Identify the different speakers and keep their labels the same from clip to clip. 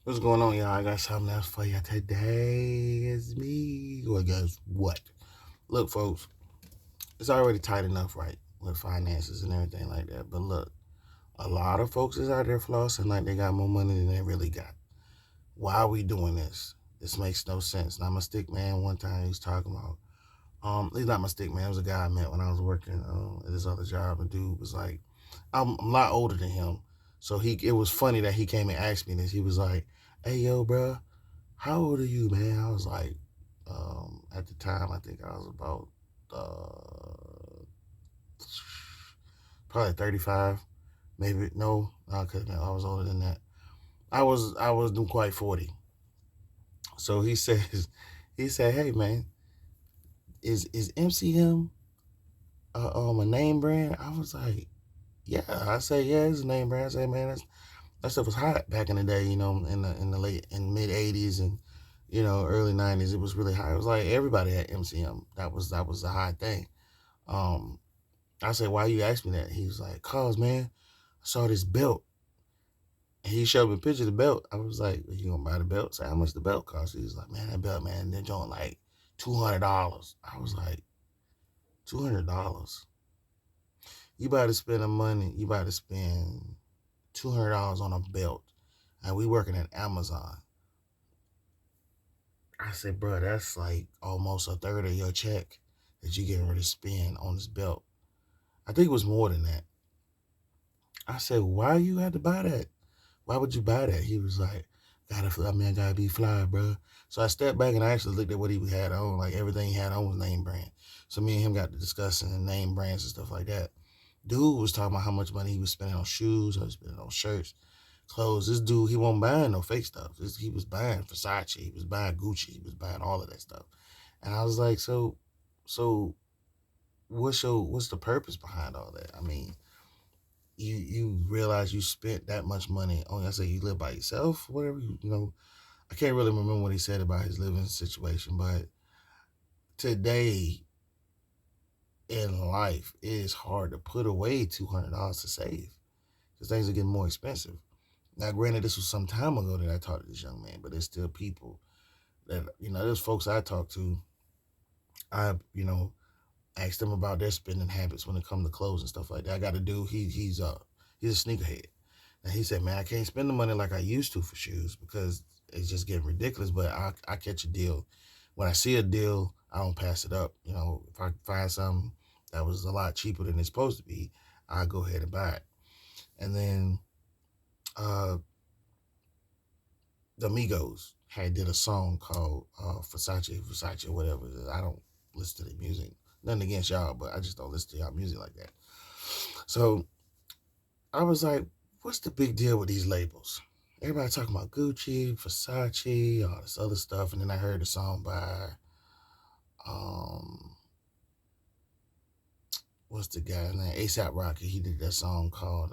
Speaker 1: What's going on, y'all? I got something else for you today. It's me. Well, guess what? Look, folks, it's already tight enough, right, with finances and everything like that. But look, a lot of folks is out there flossing like they got more money than they really got. Why are we doing this? This makes no sense. Now, my stick man, one time he was talking about, he's not my stick man. It was a guy I met when I was working at this other job. And dude was like, I'm a lot older than him. So it was funny that he came and asked me this. He was like, "Hey, yo, bro, how old are you, man?" I was like, at the time, I think I was about probably 35, maybe. No, because I was older than that. I was doing quite 40. So he said, "Hey, man, is MCM a name brand?" I was like, "Yeah." I said, "Yeah, it's a name brand." I said, "Man, that stuff was hot back in the day, in the late in mid '80s and early '90s. It was really hot. It was like everybody had MCM. That was a hot thing." Um, I said, "Why you ask me that?" He was like, "Cause man, I saw this belt." And he showed me a picture of the belt. I was like, "You gonna buy the belt?" So how much the belt cost? He was like, "Man, that belt, man, they're doing like $200." I was like, $200? You about to spend the money? You about to spend $200 on a belt? And we working at Amazon. I said, "Bro, that's like almost a third of your check that you getting ready to spend on this belt." I think it was more than that. I said, "Why you had to buy that? Why would you buy that?" He was like, I gotta be fly, bro." So I stepped back and I actually looked at what he had on. Like everything he had on was name brand. So me and him got to discussing name brands and stuff like that. Dude was talking about how much money he was spending on shoes, how he was spending on shirts, clothes. This dude, he wasn't buying no fake stuff. He was buying Versace, he was buying Gucci, he was buying all of that stuff. And I was like, so what's the purpose behind all that? I mean, you realize you spent that much money on. I say you live by yourself, whatever. I can't really remember what he said about his living situation, but today in life, it is hard to put away $200 to save because things are getting more expensive. Now, granted, this was some time ago that I talked to this young man, but there's still people that there's folks I talk to. I ask them about their spending habits when it comes to clothes and stuff like that. I got a dude. He's a sneakerhead. And he said, "Man, I can't spend the money like I used to for shoes because it's just getting ridiculous. But I catch a deal. When I see a deal, I don't pass it up. If I find something that was a lot cheaper than it's supposed to be, I go ahead and buy it." And then uh, the Migos had did a song called Versace, whatever. I don't listen to their music. Nothing against y'all, but I just don't listen to y'all music like that. So I was like, what's the big deal with these labels? Everybody talking about Gucci, Versace, all this other stuff. And then I heard a song by, um, what's the guy's name? ASAP Rocky. He did that song called,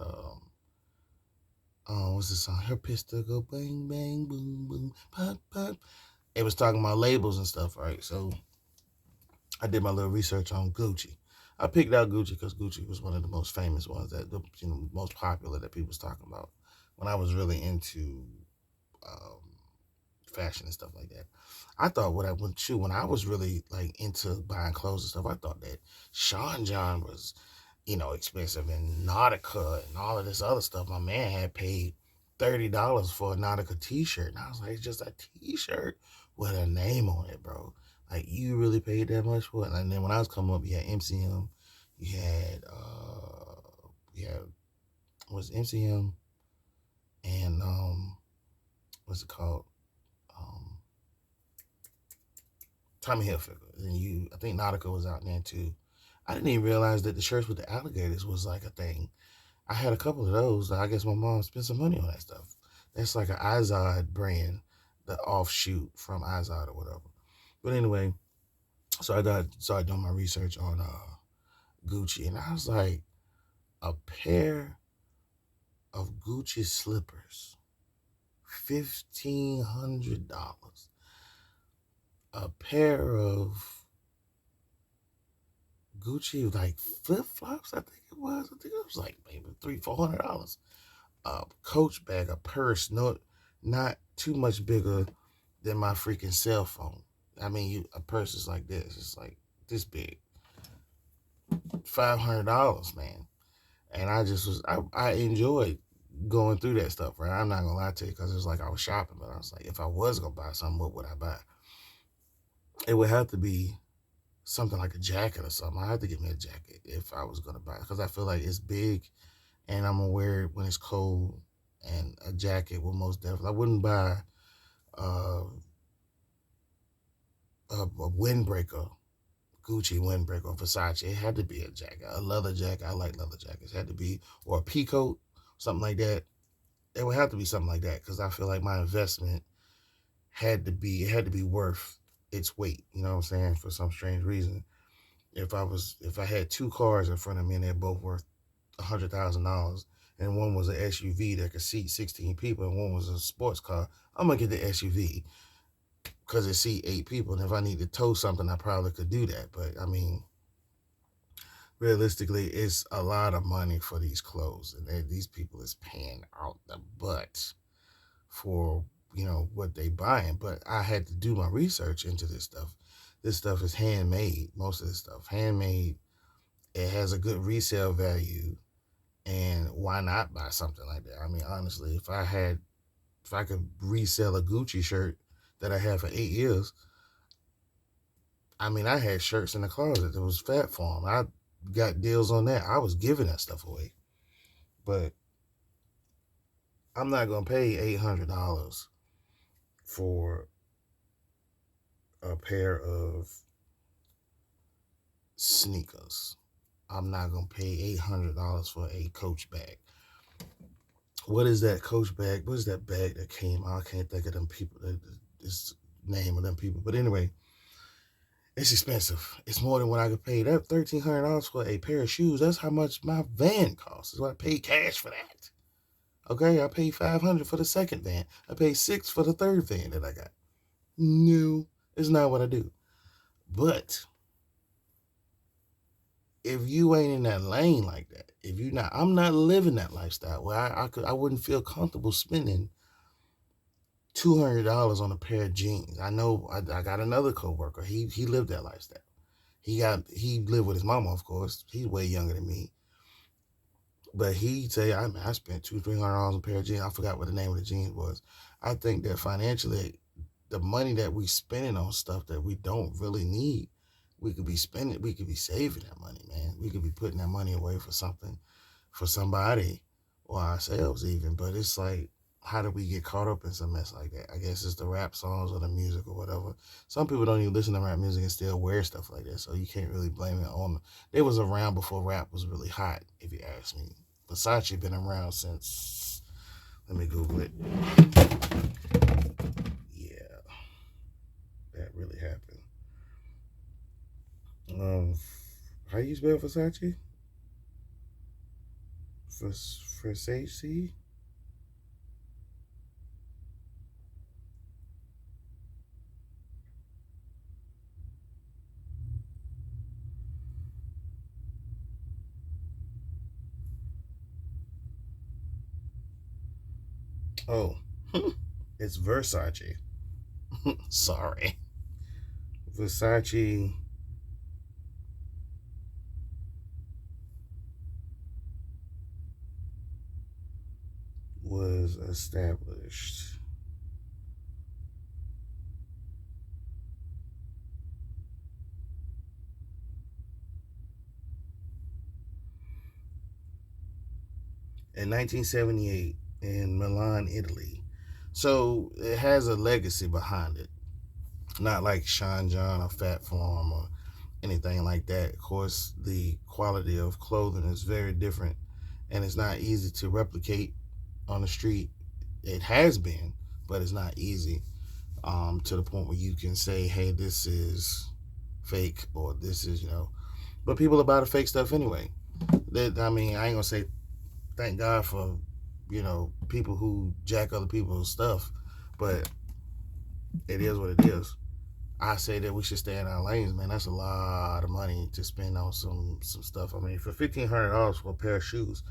Speaker 1: what's the song? Her pistol go bang, bang, boom, boom, pop, pop. It was talking about labels and stuff, right? So I did my little research on Gucci. I picked out Gucci because Gucci was one of the most famous ones most popular that people was talking about when I was really into um, fashion and stuff like that. I thought when I was really like into buying clothes and stuff, I thought that Sean John was, expensive and Nautica and all of this other stuff. My man had paid $30 for a Nautica t-shirt. And I was like, it's just a t-shirt with a name on it, bro. Like you really paid that much for it? And then when I was coming up, you had MCM, you had was MCM and what's it called? Um Tommy Hilfiger. And I think Nautica was out there too. I didn't even realize that the shirts with the alligators was like a thing. I had a couple of those. I guess my mom spent some money on that stuff. That's like an Izod brand, the offshoot from Izod or whatever. But anyway, so started doing my research on Gucci, and I was like, a pair of Gucci slippers, $1,500. A pair of Gucci like flip flops, I think it was. I think it was like maybe $300-400. A Coach bag, a purse. No, not too much bigger than my freaking cell phone. I mean, a purse is like this. It's like this big, $500, man. And I just I enjoyed going through that stuff, right? I'm not gonna lie to you because it was like I was shopping, but I was like, if I was gonna buy something, what would I buy? It would have to be something like a jacket or something. I had to get me a jacket if I was gonna buy it because I feel like it's big and I'm gonna wear it when it's cold. And a jacket will most definitely. I wouldn't buy uh, a windbreaker, Gucci windbreaker or Versace. It had to be a jacket, a leather jacket. I like leather jackets. It had to be or a pea coat, something like that. It would have to be something like that because I feel like my investment it had to be worth its weight. You know what I'm saying? For some strange reason, if I had two cars in front of me and they're both worth $100,000, and one was an SUV that could seat 16 people, and one was a sports car, I'm gonna get the SUV because it seat 8 people. And if I need to tow something, I probably could do that. But I mean, realistically, it's a lot of money for these clothes, and these people is paying out the butt for what they buying. But I had to do my research into this stuff. This stuff is handmade. Most of this stuff handmade. It has a good resale value, and why not buy something like that? I mean, honestly, if I could resell a Gucci shirt that I had for 8 years, I mean, I had shirts in the closet that was Fat Farm. I got deals on that. I was giving that stuff away, but I'm not gonna pay $800 for a pair of sneakers. I'm not gonna pay $800 for a Coach bag. What is that Coach bag? What is that bag that came out? I can't think of them people. This name of them people. But anyway, it's expensive. It's more than what I could pay. That $1,300 for a pair of shoes. That's how much my van costs. Is what I paid cash for that. Okay, I paid $500 for the second van. I paid $600 for the third van that I got. No, it's not what I do. But if you ain't in that lane like that, if you not, I'm not living that lifestyle where I wouldn't feel comfortable spending $200 on a pair of jeans. I know I got another coworker. He lived that lifestyle. He lived with his mama, of course. He's way younger than me. But he'd say, I spent $200-300 on a pair of jeans. I forgot what the name of the jeans was. I think that financially, the money that we spending on stuff that we don't really need, we could be spending, we could be saving that money, man. We could be putting that money away for something, for somebody, or ourselves even. But it's like, how do we get caught up in some mess like that? I guess it's the rap songs or the music or whatever. Some people don't even listen to rap music and still wear stuff like that, so you can't really blame it on them. They was around before rap was really hot, if you ask me. Versace been around since. Let me Google it. Yeah, that really happened. Um, how you spell Versace? Versace. Oh, it's Versace. Sorry, Versace was established in 1978 in Milan, Italy. So it has a legacy behind it. Not like Sean John or Fat Farm or anything like that. Of course, the quality of clothing is very different and it's not easy to replicate on the street. It has been, but it's not easy to the point where you can say, hey, this is fake or this is, But people are about the fake stuff anyway. I mean, I ain't gonna say thank God for, people who jack other people's stuff, but it is what it is. I say that we should stay in our lanes, man. That's a lot of money to spend on some stuff. I mean, for $1,500 for a pair of shoes,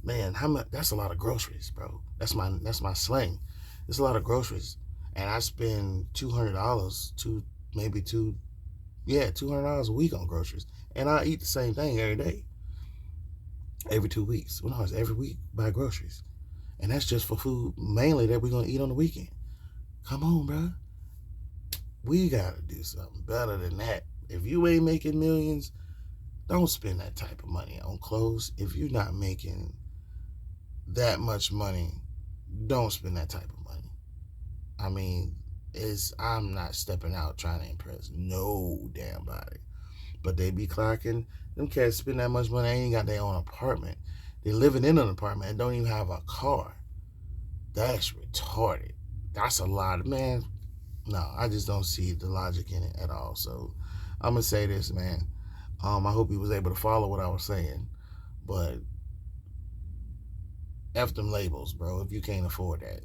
Speaker 1: man, how much? That's a lot of groceries, bro. That's my slang. It's a lot of groceries, and I spend $200, maybe $200 a week on groceries, and I eat the same thing every day, every 2 weeks. Well, no, it's every week buy groceries, and that's just for food mainly that we're gonna eat on the weekend. Come on, bro. We gotta do something better than that. If you ain't making millions, don't spend that type of money on clothes. If you're not making that much money, don't spend that type of money. I mean, I'm not stepping out trying to impress no damn body. But they be clocking. Them cats spend that much money, they ain't got their own apartment. They living in an apartment and don't even have a car. That's retarded. That's a lot, man. No, I just don't see the logic in it at all. So I'm gonna say this, man. I hope he was able to follow what I was saying, but F them labels, bro. If you can't afford that,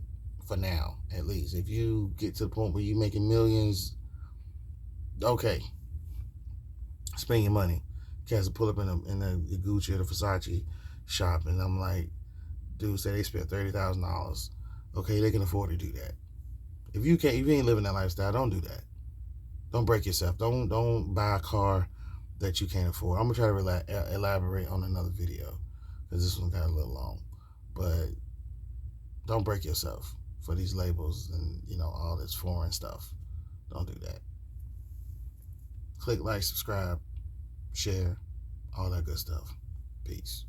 Speaker 1: for now, at least. If you get to the point where you're making millions, okay, spend your money. Cats will pull up in the Gucci or the Versace shop, and I'm like, dude, say they spent $30,000. Okay, they can afford to do that. If you ain't living that lifestyle, don't do that. Don't break yourself. Don't buy a car that you can't afford. I'm gonna try to elaborate on another video because this one got a little long. But don't break yourself for these labels and all this foreign stuff. Don't do that. Click like, subscribe, share, all that good stuff. Peace.